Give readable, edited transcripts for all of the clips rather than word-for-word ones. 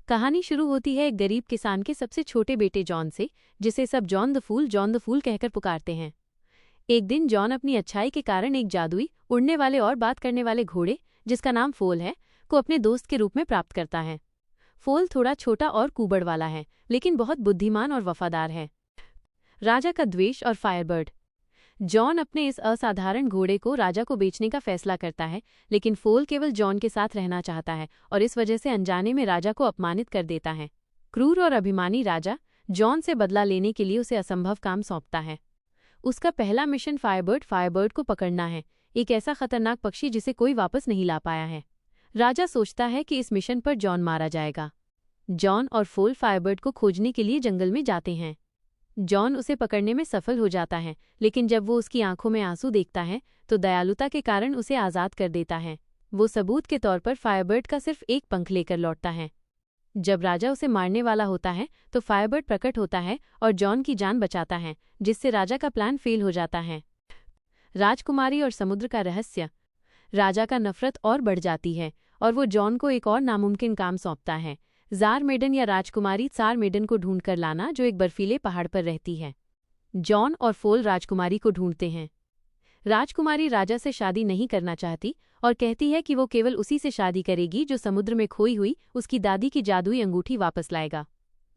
कहानी शुरू होती है एक गरीब किसान के सबसे छोटे बेटे जॉन से, जिसे सब जॉन द फूल कहकर पुकारते हैं। एक दिन जॉन अपनी अच्छाई के कारण एक जादुई, उड़ने वाले और बात करने वाले घोड़े, जिसका नाम फोल है, को अपने दोस्त के रूप में प्राप्त करता है। फोल थोड़ा छोटा और कुबड़ वाला है, लेकिन बहुत बुद्धिमान और वफादार है। राजा का द्वेष और फायरबर्ड। जॉन अपने इस असाधारण घोड़े को राजा को बेचने का फैसला करता है, लेकिन फोल केवल जॉन के साथ रहना चाहता है और इस वजह से अनजाने में राजा को अपमानित कर देता है। क्रूर और अभिमानी राजा जॉन से बदला लेने के लिए उसे असंभव काम सौंपता है। उसका पहला मिशन फायरबर्ड को पकड़ना है, एक ऐसा खतरनाक पक्षी जिसे कोई वापस नहीं ला पाया है। राजा सोचता है कि इस मिशन पर जॉन मारा जाएगा। जॉन और फोल फायरबर्ड को खोजने के लिए जंगल में जाते हैं। जॉन उसे पकड़ने में सफल हो जाता है, लेकिन जब वो उसकी आंखों में आंसू देखता है तो दयालुता के कारण उसे आज़ाद कर देता है। वो सबूत के तौर पर फायरबर्ड का सिर्फ एक पंख लेकर लौटता है। जब राजा उसे मारने वाला होता है तो फायरबर्ड प्रकट होता है और जॉन की जान बचाता है, जिससे राजा का प्लान फेल हो जाता है। राजकुमारी और समुद्र का रहस्य। राजा का नफरत और बढ़ जाती है और वो जॉन को एक और नामुमकिन काम सौंपता है, जार मेडन या राजकुमारी चार मेडन को ढूंढकर लाना, जो एक बर्फीले पहाड़ पर रहती है। जॉन और फोल राजकुमारी को ढूंढते हैं। राजकुमारी राजा से शादी नहीं करना चाहती और कहती है कि वो केवल उसी से शादी करेगी जो समुद्र में खोई हुई उसकी दादी की जादुई अंगूठी वापस लाएगा।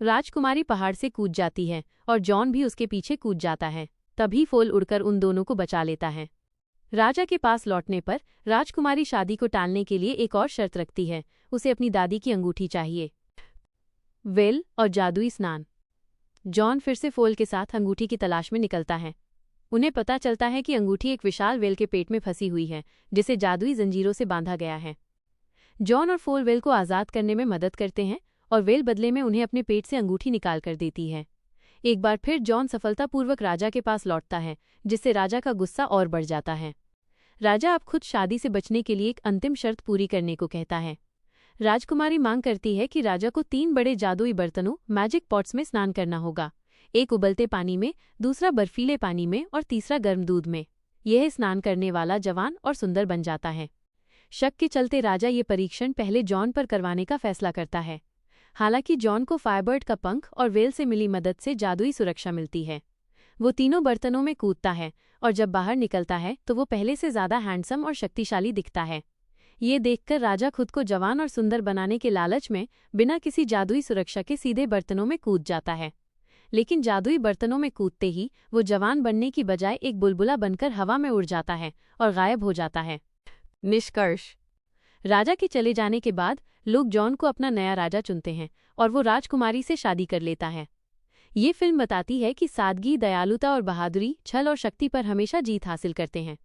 राजकुमारी पहाड़ से कूद जाती है और जॉन भी उसके पीछे कूद जाता है। तभी फोल उड़कर उन दोनों को बचा लेता है। राजा के पास लौटने पर राजकुमारी शादी को टालने के लिए एक और शर्त रखती है, उसे अपनी दादी की अंगूठी चाहिए। वेल और जादुई स्नान। जॉन फिर से फोल के साथ अंगूठी की तलाश में निकलता है। उन्हें पता चलता है कि अंगूठी एक विशाल वेल के पेट में फंसी हुई है, जिसे जादुई जंजीरों से बांधा गया है। जॉन और फोल वेल को आज़ाद करने में मदद करते हैं और वेल बदले में उन्हें अपने पेट से अंगूठी निकाल कर देती है। एक बार फिर जॉन सफलतापूर्वक राजा के पास लौटता है, जिससे राजा का गुस्सा और बढ़ जाता है। राजा अब खुद शादी से बचने के लिए एक अंतिम शर्त पूरी करने को कहता है। राजकुमारी मांग करती है कि राजा को 3 बड़े जादुई बर्तनों मैजिक पॉट्स में स्नान करना होगा, एक उबलते पानी में, दूसरा बर्फीले पानी में और तीसरा गर्म दूध में। यह स्नान करने वाला जवान और सुंदर बन जाता है। शक के चलते राजा ये परीक्षण पहले जॉन पर करवाने का फैसला करता है। हालांकि जॉन को फायरबर्ड का पंख और वेल से मिली मदद से जादुई सुरक्षा मिलती है। वो तीनों बर्तनों में कूदता है और जब बाहर निकलता है तो वो पहले से ज्यादा हैंडसम और शक्तिशाली दिखता है। ये देखकर राजा खुद को जवान और सुंदर बनाने के लालच में बिना किसी जादुई सुरक्षा के सीधे बर्तनों में कूद जाता है। लेकिन जादुई बर्तनों में कूदते ही वो जवान बनने की बजाय एक बुलबुला बनकर हवा में उड़ जाता है और गायब हो जाता है। निष्कर्ष। राजा के चले जाने के बाद लोग जॉन को अपना नया राजा चुनते हैं और वो राजकुमारी से शादी कर लेता है। ये फिल्म बताती है कि सादगी, दयालुता और बहादुरी छल और शक्ति पर हमेशा जीत हासिल करते हैं।